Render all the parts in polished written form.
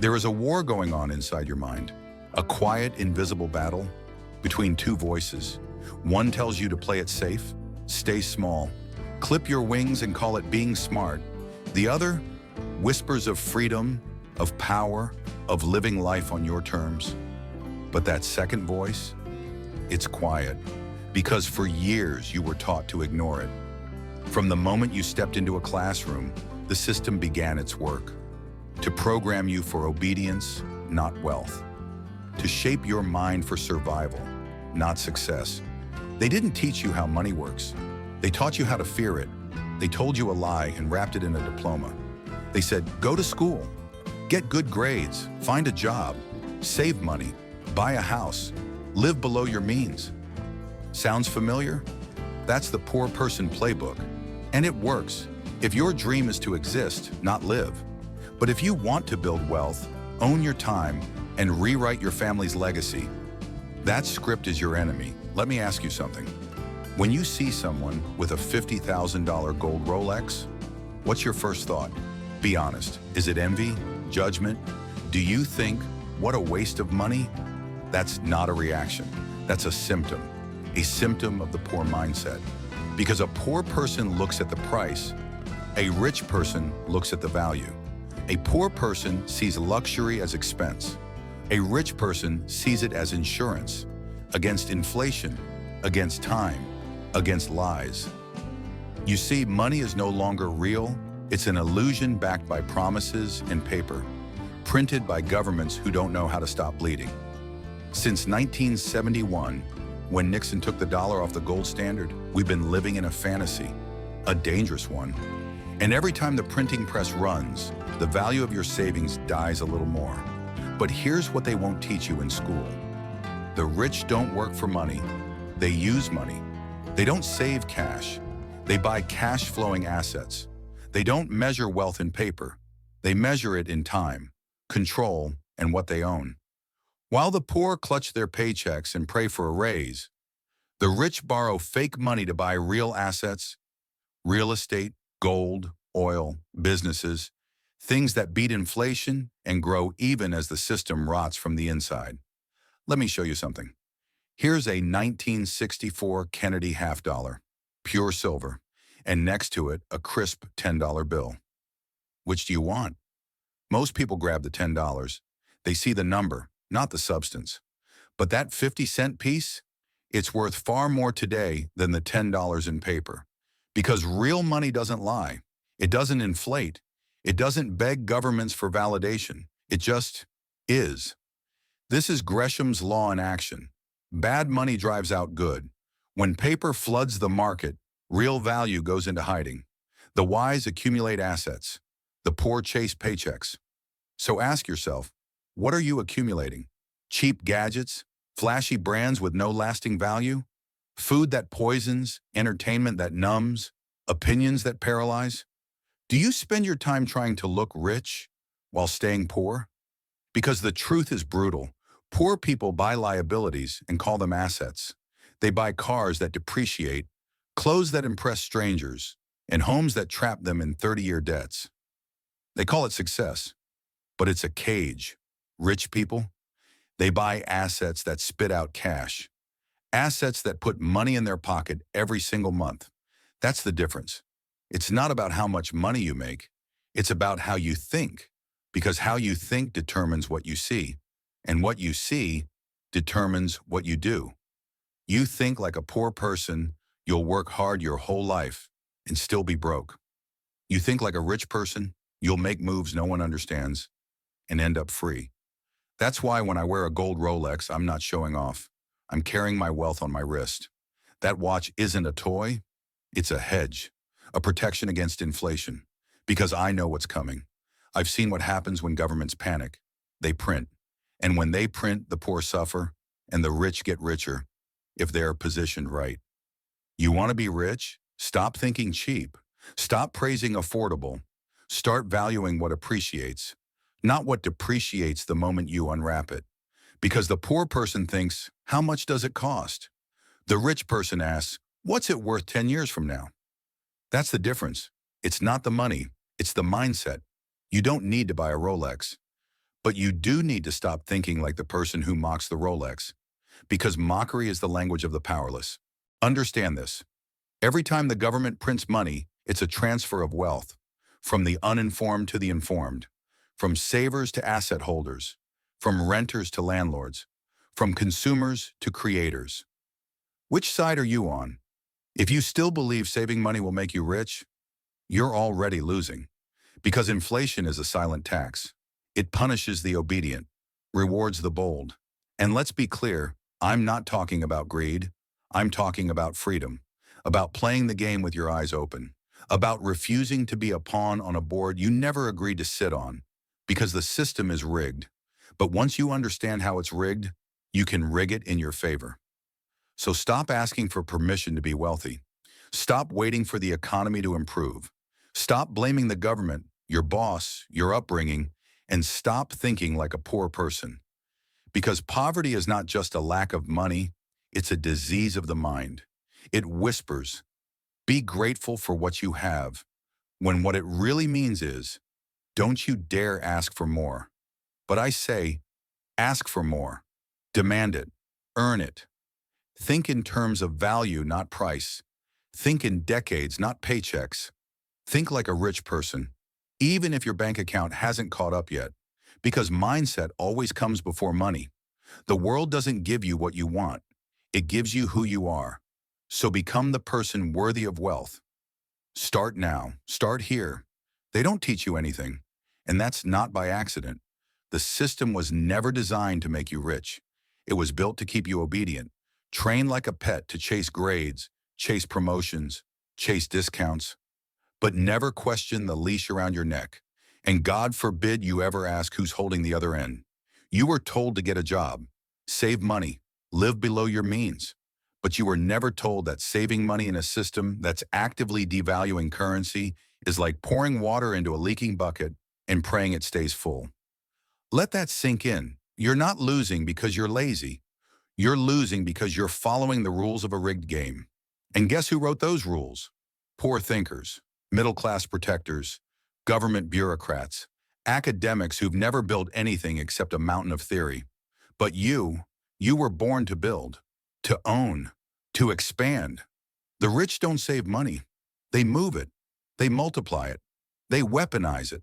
There is a war going on inside your mind, a quiet, invisible battle between two voices. One tells you to play it safe, stay small, clip your wings and call it being smart. The other whispers of freedom, of power, of living life on your terms. But that second voice, it's quiet, because for years you were taught to ignore it. From the moment you stepped into a classroom, the system began its work. To program you for obedience, not wealth. To shape your mind for survival, not success. They didn't teach you how money works. They taught you how to fear it. They told you a lie and wrapped it in a diploma. They said, go to school, get good grades, find a job, save money, buy a house, live below your means. Sounds familiar? That's the Poor Person Playbook. And it works if your dream is to exist, not live. But if you want to build wealth, own your time, and rewrite your family's legacy, that script is your enemy. Let me ask you something. When you see someone with a $50,000 gold Rolex, what's your first thought? Be honest. Is it envy? Judgment? Do you think, what a waste of money? That's not a reaction. That's a symptom of the poor mindset. Because a poor person looks at the price, a rich person looks at the value. A poor person sees luxury as expense. A rich person sees it as insurance against inflation, against time, against lies. You see, money is no longer real. It's an illusion backed by promises and paper, printed by governments who don't know how to stop bleeding. Since 1971, when Nixon took the dollar off the gold standard, we've been living in a fantasy, a dangerous one. And every time the printing press runs, the value of your savings dies a little more. But here's what they won't teach you in school. The rich don't work for money. They use money. They don't save cash. They buy cash-flowing assets. They don't measure wealth in paper. They measure it in time, control, and what they own. While the poor clutch their paychecks and pray for a raise, the rich borrow fake money to buy real assets, real estate, gold, oil, businesses, things that beat inflation and grow even as the system rots from the inside. Let me show you something. Here's a 1964 Kennedy half dollar, pure silver, and next to it, a crisp $10 bill. Which do you want? Most people grab the $10. They see the number, not the substance. But that 50-cent piece, it's worth far more today than the $10 in paper. Because real money doesn't lie. It doesn't inflate. It doesn't beg governments for validation. It just is. This is Gresham's law in action. Bad money drives out good. When paper floods the market, real value goes into hiding. The wise accumulate assets. The poor chase paychecks. So ask yourself, what are you accumulating? Cheap gadgets? Flashy brands with no lasting value? Food that poisons? Entertainment that numbs? Opinions that paralyze? Do you spend your time trying to look rich while staying poor? Because the truth is brutal. Poor people buy liabilities and call them assets. They buy cars that depreciate, clothes that impress strangers, and homes that trap them in 30-year debts. They call it success, but it's a cage. Rich people, they buy assets that spit out cash. Assets that put money in their pocket every single month. That's the difference. It's not about how much money you make. It's about how you think, because how you think determines what you see, and what you see determines what you do. You think like a poor person, you'll work hard your whole life and still be broke. You think like a rich person, you'll make moves no one understands and end up free. That's why when I wear a gold Rolex, I'm not showing off. I'm carrying my wealth on my wrist. That watch isn't a toy, it's a hedge, a protection against inflation, because I know what's coming. I've seen what happens when governments panic. They print. And when they print, the poor suffer, and the rich get richer, if they're positioned right. You want to be rich? Stop thinking cheap. Stop praising affordable. Start valuing what appreciates, not what depreciates the moment you unwrap it. Because the poor person thinks, how much does it cost? The rich person asks, what's it worth 10 years from now? That's the difference. It's not the money, it's the mindset. You don't need to buy a Rolex, But you do need to stop thinking like the person who mocks the Rolex, because mockery is the language of the powerless. Understand this. Every time the government prints money, it's a transfer of wealth, from the uninformed to the informed, from savers to asset holders, from renters to landlords, from consumers to creators. Which side are you on? If you still believe saving money will make you rich, you're already losing, because inflation is a silent tax. It punishes the obedient, rewards the bold. And let's be clear, I'm not talking about greed. I'm talking about freedom, about playing the game with your eyes open, about refusing to be a pawn on a board you never agreed to sit on, because the system is rigged. But once you understand how it's rigged, you can rig it in your favor. So stop asking for permission to be wealthy. Stop waiting for the economy to improve. Stop blaming the government, your boss, your upbringing, and stop thinking like a poor person. Because poverty is not just a lack of money, it's a disease of the mind. It whispers, be grateful for what you have, when what it really means is, don't you dare ask for more. But I say, ask for more. Demand it. Earn it. Think in terms of value, not price. Think in decades, not paychecks. Think like a rich person, even if your bank account hasn't caught up yet, because mindset always comes before money. The world doesn't give you what you want. It gives you who you are. So become the person worthy of wealth. Start now. Start here. They don't teach you anything, and that's not by accident. The system was never designed to make you rich. It was built to keep you obedient, trained like a pet to chase grades, chase promotions, chase discounts, but never question the leash around your neck. And God forbid you ever ask who's holding the other end. You were told to get a job, save money, live below your means. But you were never told that saving money in a system that's actively devaluing currency is like pouring water into a leaking bucket and praying it stays full. Let that sink in. You're not losing because you're lazy. You're losing because you're following the rules of a rigged game. And guess who wrote those rules? Poor thinkers, middle-class protectors, government bureaucrats, academics who've never built anything except a mountain of theory. But you were born to build, to own, to expand. The rich don't save money. They move it. They multiply it. They weaponize it.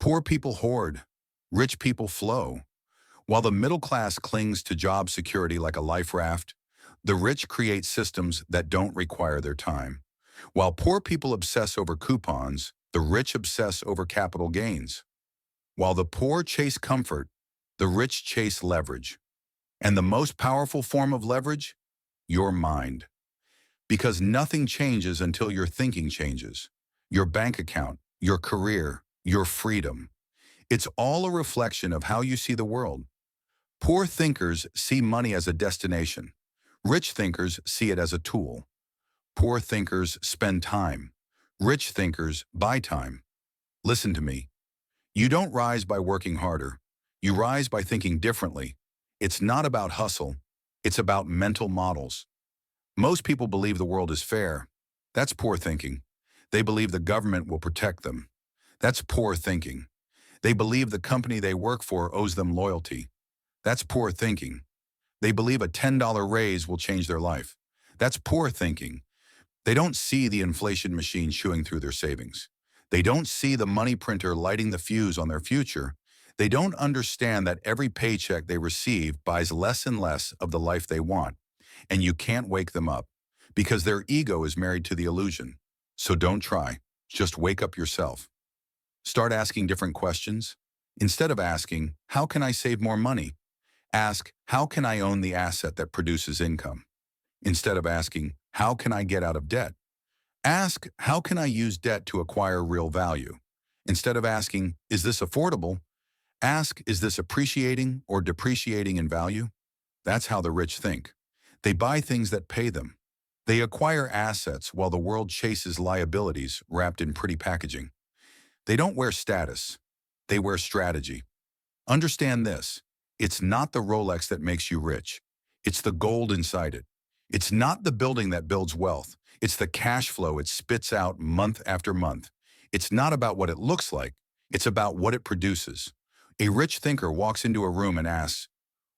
Poor people hoard. Rich people flow. While the middle class clings to job security like a life raft, the rich create systems that don't require their time. While poor people obsess over coupons, the rich obsess over capital gains. While the poor chase comfort, the rich chase leverage. And the most powerful form of leverage? Your mind. Because nothing changes until your thinking changes. Your bank account, your career, your freedom. It's all a reflection of how you see the world. Poor thinkers see money as a destination. Rich thinkers see it as a tool. Poor thinkers spend time. Rich thinkers buy time. Listen to me. You don't rise by working harder. You rise by thinking differently. It's not about hustle. It's about mental models. Most people believe the world is fair. That's poor thinking. They believe the government will protect them. That's poor thinking. They believe the company they work for owes them loyalty. That's poor thinking. They believe a $10 raise will change their life. That's poor thinking. They don't see the inflation machine chewing through their savings. They don't see the money printer lighting the fuse on their future. They don't understand that every paycheck they receive buys less and less of the life they want. And you can't wake them up because their ego is married to the illusion. So don't try. Just wake up yourself. Start asking different questions. Instead of asking, how can I save more money? Ask, how can I own the asset that produces income? Instead of asking, how can I get out of debt? Ask, how can I use debt to acquire real value? Instead of asking, is this affordable? Ask, is this appreciating or depreciating in value? That's how the rich think. They buy things that pay them. They acquire assets while the world chases liabilities wrapped in pretty packaging. They don't wear status. They wear strategy. Understand this. It's not the Rolex that makes you rich. It's the gold inside it. It's not the building that builds wealth. It's the cash flow it spits out month after month. It's not about what it looks like. It's about what it produces. A rich thinker walks into a room and asks,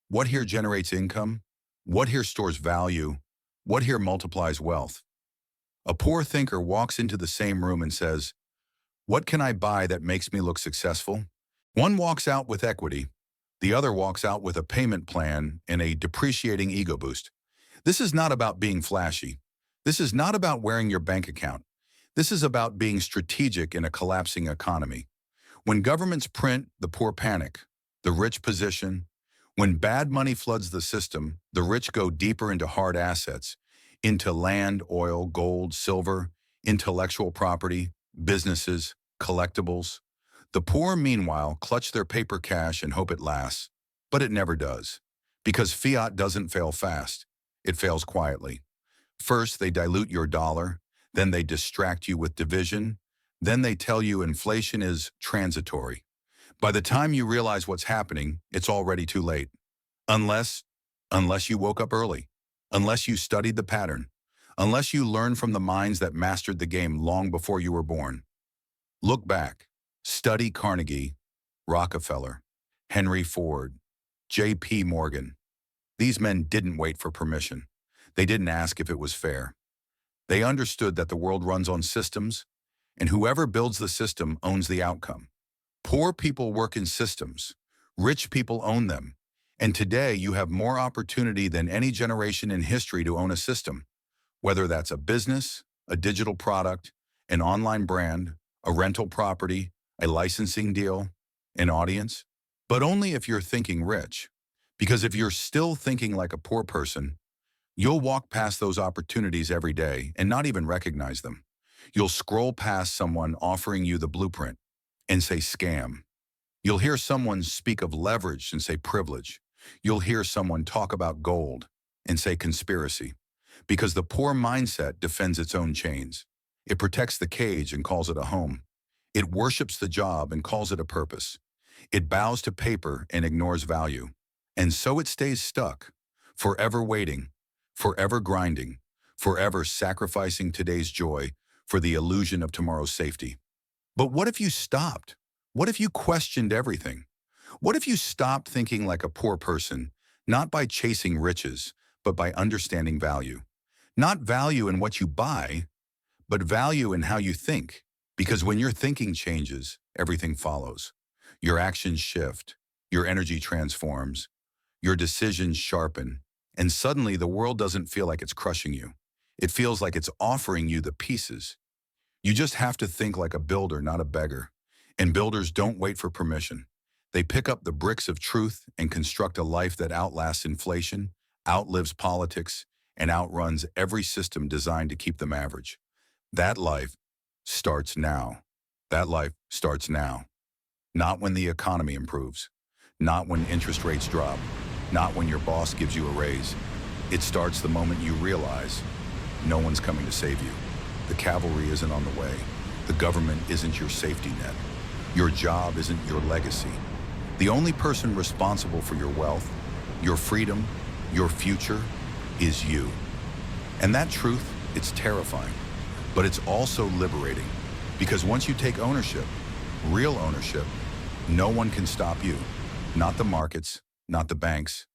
what here generates income? What here stores value? What here multiplies wealth? A poor thinker walks into the same room and says, what can I buy that makes me look successful? One walks out with equity. The other walks out with a payment plan and a depreciating ego boost. This is not about being flashy. This is not about wearing your bank account. This is about being strategic in a collapsing economy. When governments print, the poor panic, the rich position. When bad money floods the system, the rich go deeper into hard assets, into land, oil, gold, silver, intellectual property, businesses, collectibles. The poor, meanwhile, clutch their paper cash and hope it lasts. But it never does. Because fiat doesn't fail fast. It fails quietly. First, they dilute your dollar. Then they distract you with division. Then they tell you inflation is transitory. By the time you realize what's happening, it's already too late. Unless you woke up early. Unless you studied the pattern. Unless you learned from the minds that mastered the game long before you were born. Look back. Study Carnegie, Rockefeller, Henry Ford, J.P. Morgan. These men didn't wait for permission. They didn't ask if it was fair. They understood that the world runs on systems, and whoever builds the system owns the outcome. Poor people work in systems. Rich people own them. And today you have more opportunity than any generation in history to own a system, whether that's a business, a digital product, an online brand, a rental property, a licensing deal, an audience, but only if you're thinking rich. Because if you're still thinking like a poor person, you'll walk past those opportunities every day and not even recognize them. You'll scroll past someone offering you the blueprint and say scam. You'll hear someone speak of leverage and say privilege. You'll hear someone talk about gold and say conspiracy. Because the poor mindset defends its own chains. It protects the cage and calls it a home. It worships the job and calls it a purpose. It bows to paper and ignores value. And so it stays stuck, forever waiting, forever grinding, forever sacrificing today's joy for the illusion of tomorrow's safety. But what if you stopped? What if you questioned everything? What if you stopped thinking like a poor person, not by chasing riches, but by understanding value? Not value in what you buy, but value in how you think. Because when your thinking changes, everything follows. Your actions shift, your energy transforms, your decisions sharpen, and suddenly the world doesn't feel like it's crushing you. It feels like it's offering you the pieces. You just have to think like a builder, not a beggar. And builders don't wait for permission. They pick up the bricks of truth and construct a life that outlasts inflation, outlives politics, and outruns every system designed to keep them average. That life starts now. That life starts now. Not when the economy improves. Not when interest rates drop. Not when your boss gives you a raise. It starts the moment you realize no one's coming to save you. The cavalry isn't on the way. The government isn't your safety net. Your job isn't your legacy. The only person responsible for your wealth, your freedom, your future is you. And that truth, it's terrifying. But it's also liberating, because once you take ownership, real ownership, no one can stop you. Not the markets, not the banks,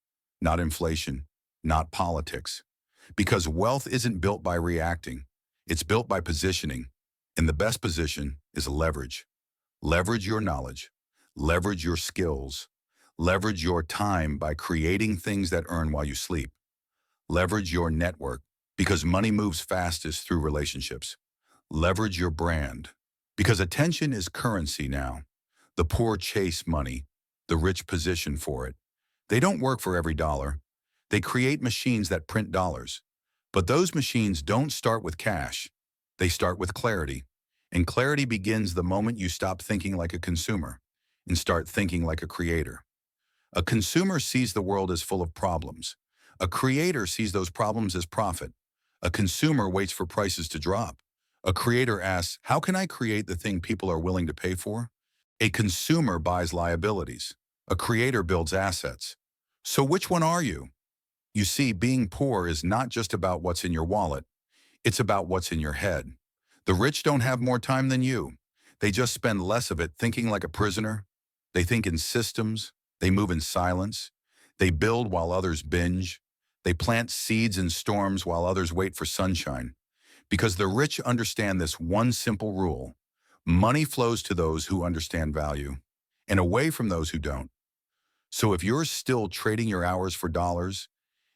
not inflation, not politics. Because wealth isn't built by reacting, it's built by positioning. And the best position is leverage. Leverage your knowledge, leverage your skills, leverage your time by creating things that earn while you sleep. Leverage your network, because money moves fastest through relationships. Leverage your brand, because attention is currency now. The poor chase money, the rich position for it. They don't work for every dollar. They create machines that print dollars. But those machines don't start with cash. They start with clarity. And clarity begins the moment you stop thinking like a consumer and start thinking like a creator. A consumer sees the world as full of problems. A creator sees those problems as profit. A consumer waits for prices to drop. A creator asks, how can I create the thing people are willing to pay for? A consumer buys liabilities. A creator builds assets. So which one are you? You see, being poor is not just about what's in your wallet. It's about what's in your head. The rich don't have more time than you. They just spend less of it thinking like a prisoner, They think in systems. They move in silence. They build while others binge. They plant seeds in storms while others wait for sunshine. Because the rich understand this one simple rule: money flows to those who understand value and away from those who don't. So if you're still trading your hours for dollars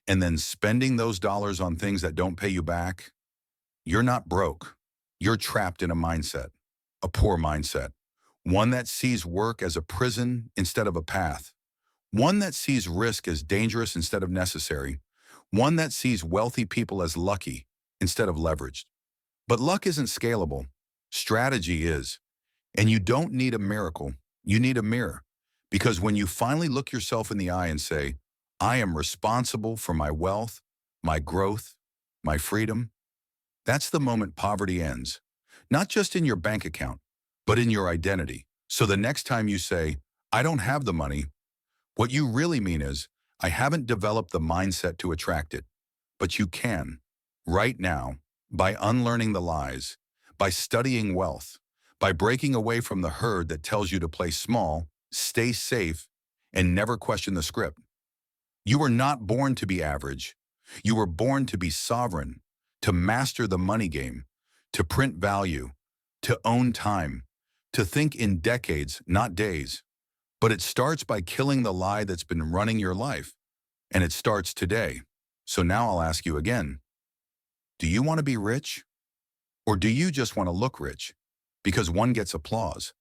and then spending those dollars on things that don't pay you back, you're not broke. You're trapped in a mindset, a poor mindset, one that sees work as a prison instead of a path, one that sees risk as dangerous instead of necessary, one that sees wealthy people as lucky instead of leveraged. But luck isn't scalable. Strategy is. And you don't need a miracle. You need a mirror. Because when you finally look yourself in the eye and say, I am responsible for my wealth, my growth, my freedom, that's the moment poverty ends. Not just in your bank account, but in your identity. So the next time you say, I don't have the money, what you really mean is, I haven't developed the mindset to attract it. But you can, right now, by unlearning the lies, by studying wealth, by breaking away from the herd that tells you to play small, stay safe, and never question the script. You were not born to be average. You were born to be sovereign, to master the money game, to print value, to own time, to think in decades, not days. But it starts by killing the lie that's been running your life. And it starts today. So now I'll ask you again, do you want to be rich? Or do you just want to look rich? Because one gets applause,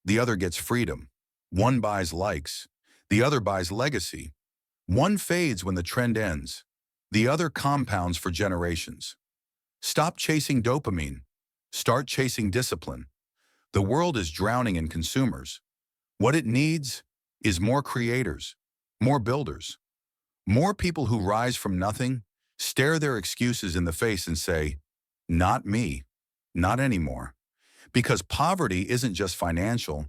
the other gets freedom. One buys likes, the other buys legacy. One fades when the trend ends, the other compounds for generations. Stop chasing dopamine. Start chasing discipline. The world is drowning in consumers. What it needs is more creators, more builders, more people who rise from nothing, stare their excuses in the face and say, not me, not anymore. Because poverty isn't just financial,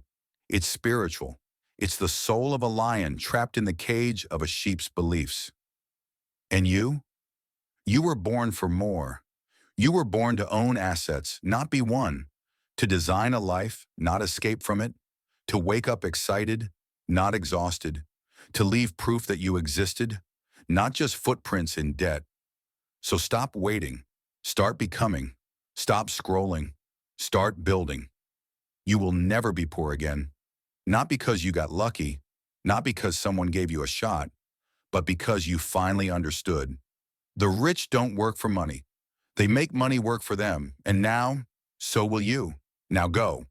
it's spiritual. It's the soul of a lion trapped in the cage of a sheep's beliefs. And you? You were born for more. You were born to own assets, not be one, to design a life, not escape from it, to wake up excited, not exhausted, to leave proof that you existed, not just footprints in debt. So stop waiting, start becoming, stop scrolling, start building. You will never be poor again, not because you got lucky, not because someone gave you a shot, but because you finally understood. The rich don't work for money. They make money work for them, and now, so will you. Now go.